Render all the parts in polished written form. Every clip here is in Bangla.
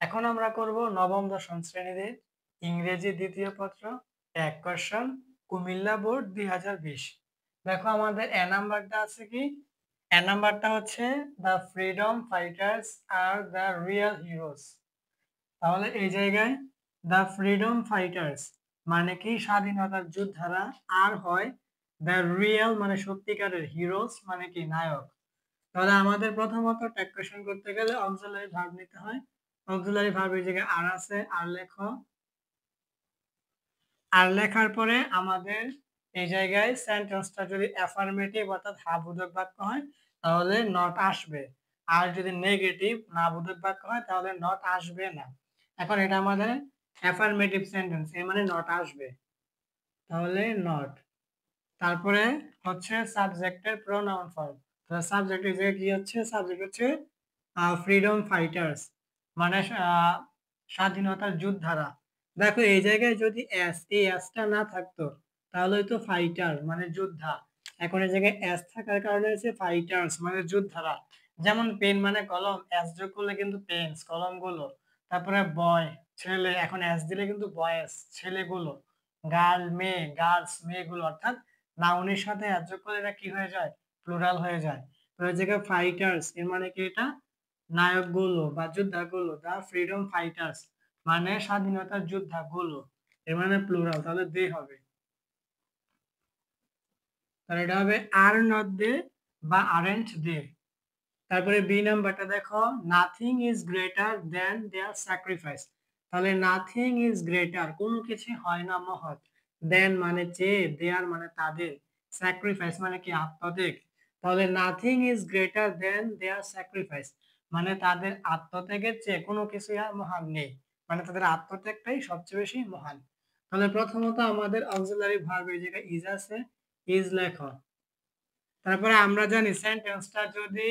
এখন আমরা করব নবম দশম শ্রেণীতে ইংরেজি দ্বিতীয় পত্র এক কোশ্চেন কুমিল্লা বোর্ড 2020। দেখো আমাদের এ নাম্বারটা আছে কি, এ নাম্বারটা হচ্ছে the freedom fighters are the real heroes. তাহলে এই জায়গায় দ্য ফ্রিডম ফাইটার্স মানে কি স্বাধীনতার যোদ্ধারা, আর হয় দ্য রিয়েল মানে সত্যিকারের, হিরোজ মানে কি নায়ক। তাহলে আমাদের প্রথমত ট্যাগ কোশ্চেন করতে গেলে অক্সিলারি ভার্ব নিতে হয়। অক্সিলারি ভার্বের জায়গায় আর আছে, আর লেখো। আর লেখার পরে আমাদের এই জায়গায় সেন্টেন্সটা যদি অ্যাফার্মেটিভ অর্থাৎ হ্যাঁ বোধক বাক্য হয় তাহলে নট আসবে, আর যদি নেগেটিভ না বোধক বাক্য হয় তাহলে নট আসবে না। এখন এটা আমাদের অ্যাফার্মেটিভ সেন্টেন্স, এর মানে নট আসবে, তাহলে নট। তারপরে হচ্ছে সাবজেক্টের প্রোনাউন ফর্ম। তো সাবজেক্টের জায়গায় কি হচ্ছে, সাবজেক্ট হচ্ছে ফ্রিডম ফাইটার্স মানে স্বাধীনতার যোদ্ধারা। দেখো এই জায়গায় যদি এস, এই এসটা না থাকতো তাহলে হয়তো ফাইটার মানে যোদ্ধা। এখন এই জায়গায় এস থাকার কারণে হচ্ছে ফাইটার্স মানে যোদ্ধারা। যেমন পেন মানে কলম, এস যোগ করলে কিন্তু পেন্স কলম গুলো। তারপরে বয় ছেলে, এখন এস দিলে কিন্তু বয়েস ছেলেগুলো। গার্ল মেয়ে, গার্লস মেয়েগুলো, অর্থাৎ নাউনের সাথে এস যোগ করলে এটা কি হয়ে যায়, প্লুরাল হয়ে যায়। তো এই জায়গায় ফাইটার্স এর মানে কি, এটা নায়কগুলো বা যোদ্ধাগুলো, দা ফ্রিডম ফাইটার্স মানে স্বাধীনতার যোদ্ধাগুলো, এর মানে প্লুরাল, তাহলে দে হবে। তাহলে এটা হবে আর নট দে বা আরেন্ট দে। তারপরে বি নাম্বারটা দেখো, nothing is greater than their sacrifice. তাহলে নাথিং ইজ গ্রেটার কোনো কিছু হয় না মহৎ, দেন মানে চেয়ে, দেয়ার মানে তাদের, স্যাক্রিফাইস মানে কি আত্মত্যাগ। তাহলে nothing is greater than their sacrifice মানে তাদের আত্মত্যাগের চেয়ে কোনো কিছু আর মহান নেই, মানে তাদের আত্মত্যাগটাই সবচেয়ে বেশি মহান। তাহলে প্রথমত আমাদের অক্সিলারি ভার্ব এই জায়গায় ইজ আছে, ইজ লেখো। তারপরে আমরা জানি সেন্টেন্সটা যদি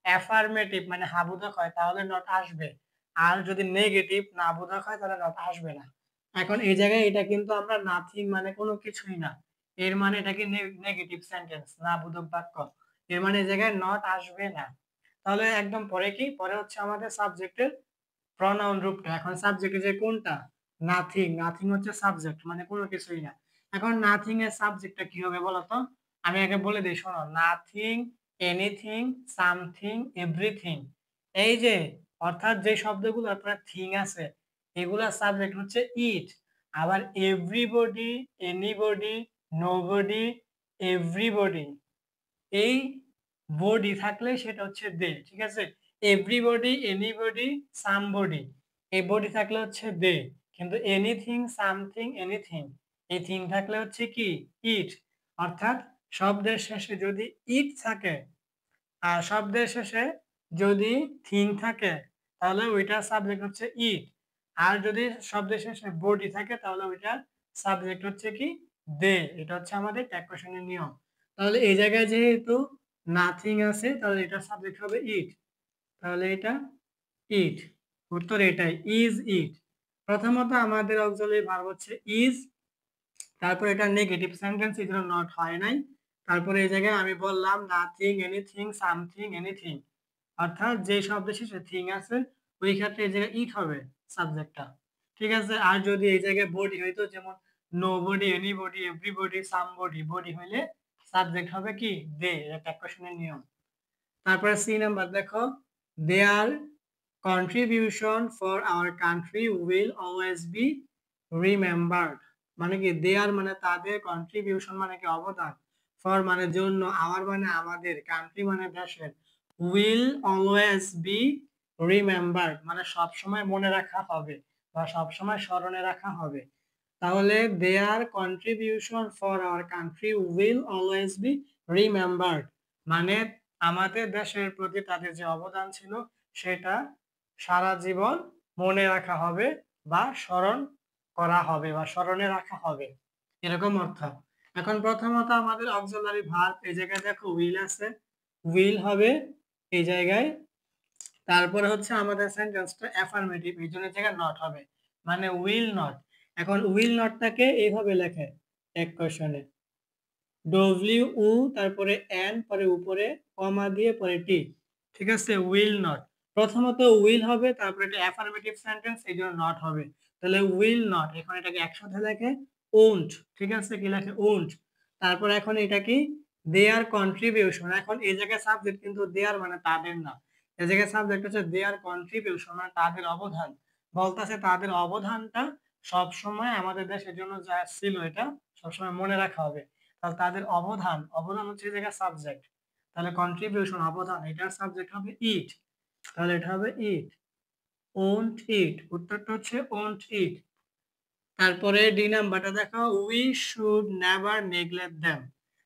অ্যাফার্মেটিভ মানে হাবোধক হয় তাহলে নট আসবে, আর যদি নেগেটিভ না বোধক হয় তাহলে নট আসবে না। এখন এই জায়গায় এটা কিন্তু আমরা নাথিং মানে কোনো কিছুই না, এর মানে এটা কি নেগেটিভ সেন্টেন্স না বোধক বাক্য, এর মানে এই জায়গায় নট আসবে না। তাহলে একদম পরে কি, পরে হচ্ছে আমাদের সাবজেক্টের প্রনাউন রূপটা। এখন সাবজেক্টে যে কোনটা, নাথিং, নাথিং হচ্ছে সাবজেক্ট মানে কোনো কিছুই না। এখন নাথিং এর সাবজেক্টটা কি হবে বলো তো, আমি আগে বলে দিই শোনো, নাথিং, এনিথিং, সামথিং, এভরিথিং, এই যে অর্থাৎ যে শব্দগুলো আপনার থিং আছে এগুলা সাবজেক্ট হচ্ছে ইট। আবার এভরিবডি, এনিবডি, নোবডি, এভরিবডি, এই বডি থাকলে সেটা হচ্ছে দে, ঠিক আছে। এভরিবডি, এনিবডি, সামবডি, এই বডি থাকলে হচ্ছে দে। কিন্তু এনিথিং, সামথিং, এনিথিং, এই থিং থাকলে হচ্ছে কি ইট। অর্থাৎ শব্দের শেষে যদি ইট থাকে আর শব্দের শেষে যদি থিং থাকে তাহলে ওইটার সাবজেক্ট হচ্ছে ইট। আর যদি শব্দের শেষে বডি থাকে তাহলে ওইটার সাবজেক্ট হচ্ছে কি দে। এটা হচ্ছে আমাদের ট্যাগ কোশ্চেনের নিয়ম। তাহলে এই জায়গায় যেহেতু নাথিং আছে তাহলে এটার সাবজেক্ট হবে ইট, তাহলে এটা ইট। উত্তর এটাই, ইজ ইট। প্রথমত আমাদের অক্সিলারি ভার্ব হচ্ছে ইজ, তারপর এটা নেগেটিভ সেন্টেন্স এই জন্য নট হয় নাই। তারপরে এই জায়গায় আমি বললাম নাথিং, এনিথিং, সামথিং, এনিথিং, অর্থাৎ যে শব্দের শেষে থিং আছে ওই ক্ষেত্রে এই জায়গায় ইট হবে সাবজেক্টটা, ঠিক আছে। আর যদি এই জায়গায় বডি হইতো, যেমন nobody, anybody, everybody, somebody, body হইলে সাবজেক্ট হবে কি দে, এটা কোশ্চেনের নিয়ম। তারপরে সি নাম্বার দেখো, দেয়ার contribution for our country will always be remembered. মানে কি দেয়ার মানে তাদের, কন্ট্রিবিউশন মানে কি অবদান, ফর মানে জন্য, আওয়ার মানে আমাদের, কান্ট্রি মানে দেশের, উইল অলওয়েজ বি রিমেম্বার্ড মানে সব সময় মনে রাখা হবে বা সব সময় স্মরণে রাখা হবে। তাহলে দেয়ার contribution for our country will always be remembered মানে আমাদের দেশের প্রতি তাদের যে অবদান ছিল সেটা সারা জীবন মনে রাখা হবে বা স্মরণ করা হবে বা স্মরণে রাখা হবে, এরকম অর্থ। এখন প্রথমত আমাদের অক্সিলারি ভার্ব এই জায়গায় দেখো উইল আছে, উইল হবে এই জায়গায়। তারপরে হচ্ছে আমাদের সেন্টেন্সটা অ্যাফার্মেটিভ এই জন্য জায়গায় নট হবে, মানে উইল নট। এখন উইল নটটাকে এইভাবে লেখে এক কোশ্চেনে, ডব্লিউ উ তারপরে এন পরে উপরে কমা দিয়ে পরে টি, ঠিক আছে, উইল নট। প্রথমত উইল হবে, তারপরে এটা অ্যাফার্মেটিভ সেন্টেন্স, এই জন্য নট হবে। তাহলে উইল নট, এখন এটাকে একসাথে লেখে ওন্ট, ঠিক আছে, কি লেখে ওন্ট। তারপর এখন এটা কি দেয়ার কন্ট্রিবিউশন, এখন এই জায়গায় সাবজেক্ট কিন্তু দেয়ার মানে তাদের না, এই জায়গায় সাবজেক্ট হচ্ছে দেয়ার কন্ট্রিবিউশন মানে তাদের অবদান, বলতেছে তাদের অবদানটা সব সময় আমাদের দেশের জন্য যা ছিল এটা সবসময় মনে রাখা হবে। তাহলে তাদের অবদান, অবদান হচ্ছে এই জায়গায় সাবজেক্ট, তাহলে কন্ট্রিবিউশন অবদান, এটার সাবজেক্ট হবে ইট, তাহলে এটা হবে ইট, ওন্ট ইট, উত্তরটা হচ্ছে ওন্ট ইট। তারপরে ডি নাম্বারটা দেখো, we should never neglect them,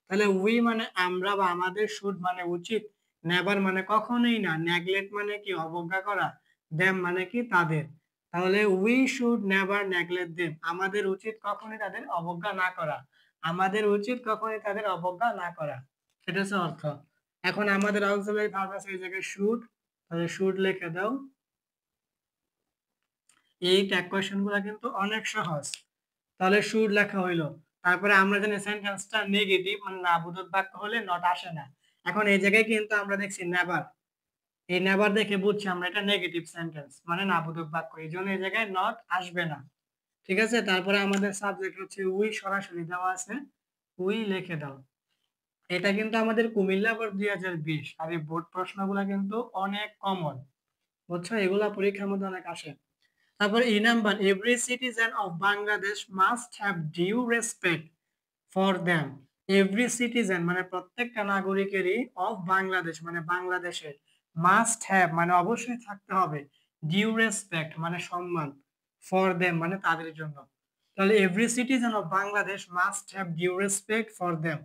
তাহলে উই মানে আমরা বা আমাদের, শুড মানে উচিত, নেভার মানে কখনোই না, নেগলেক্ট মানে কি অবজ্ঞা করা, দেম মানে কি তাদের, তাহলে we should never neglect them, আমাদের উচিত কখনোই তাদের অবজ্ঞা না করা, আমাদের উচিত কখনোই তাদের অবজ্ঞা না করা, সেটা হচ্ছে অর্থ। এখন আমাদের অক্সিলারি ভার্ব আছে এই জায়গায় শুড, তাহলে শুড লিখে দাও। এই ট্যাগ কোয়েশ্চেন গুলা কিন্তু অনেক সহজ, তাহলে শুড লেখা হইলো। তারপরে আমরা জানি সেন্টেন্সটা নেগেটিভ মানে না বোধক বাক্য হলে নট আসে না, এখন এই জায়গায় কিন্তু আমরা দেখছি নেভার, এই নেভার দেখে বুঝছি আমরা এটা নেগেটিভ সেন্টেন্স মানে না বোধক বাক্য, এই জন্য এই জায়গায় নট আসবে না, ঠিক আছে। তারপরে আমাদের সাবজেক্ট হচ্ছে উই, সরাসরি দেওয়া আছে, উই লিখে দাও। এটা কিন্তু আমাদের কুমিল্লা বোর্ড 2020, আর এই বোর্ড প্রশ্নগুলা কিন্তু অনেক কমন, বুঝছো, এগুলা পরীক্ষার মধ্যে অনেক আসে। তারপর E number, every citizen of Bangladesh must have due respect for them, every citizen মানে প্রত্যেকটা নাগরিকেরই, অফ বাংলাদেশ মানে বাংলাদেশের, মাস্ট হ্যাভ মানে অবশ্যই থাকতে হবে, ডিউ রেসপেক্ট মানে সম্মান, ফর দেম মানে তাদের জন্য, তাহলে every citizen of Bangladesh must have due respect for them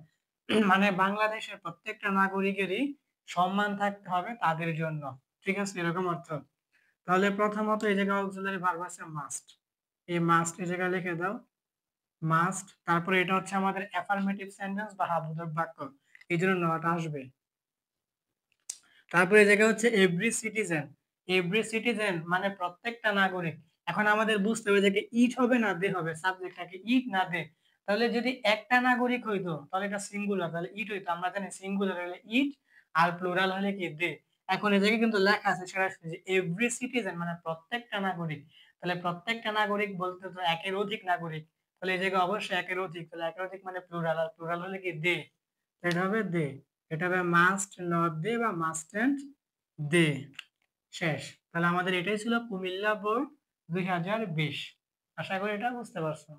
মানে বাংলাদেশের প্রত্যেকটা নাগরিকেরই সম্মান থাকতে হবে তাদের জন্য, ঠিক আছে, এরকম অর্থ। তাহলে প্রথমত এই জায়গায় অক্সিলারি ভার্ব আছে মাস্ট, এই মাস্ট এই জায়গায় লিখে দাও, মাস্ট। তারপরে এটা হচ্ছে আমাদের অ্যাফার্মেটিভ সেন্টেন্স বা হ্যাবোধক বাক্য, এই জন্য নট আসবে। তারপরে এই জায়গায় হচ্ছে এভরি সিটিজেন, এভরি সিটিজেন মানে প্রত্যেকটা নাগরিক, এখন আমাদের বুঝতে হবে যে ইট হবে না দে হবে, সাবজেক্টটাকে ইট না দে, তাহলে যদি একটা নাগরিক হইতো তাহলে এটা সিঙ্গুলার, তাহলে ইট হইতো, আমরা জানি সিঙ্গুলার হলে ইট আর প্লুরাল হলে কি দে। এখন এই জায়গায় কিন্তু লেখা আছে সরাসরি যে এভরি সিটিজেন মানে প্রত্যেকটা নাগরিক, তাহলে প্রত্যেকটা নাগরিক বলতে তো একের অধিক নাগরিক, তাহলে এই জায়গায় অবশ্যই একের অধিক, তাহলে একের অধিক মানে প্লুরাল, আর প্লুরাল হলে কি দে, এটা হবে দে, এটা হবে মাস্ট নট দে বা মাস্টেন্ট দে, শেষ। তাহলে আমাদের এটাই ছিল কুমিল্লা বোর্ড 2020, আশা করি এটা বুঝতে পারছো।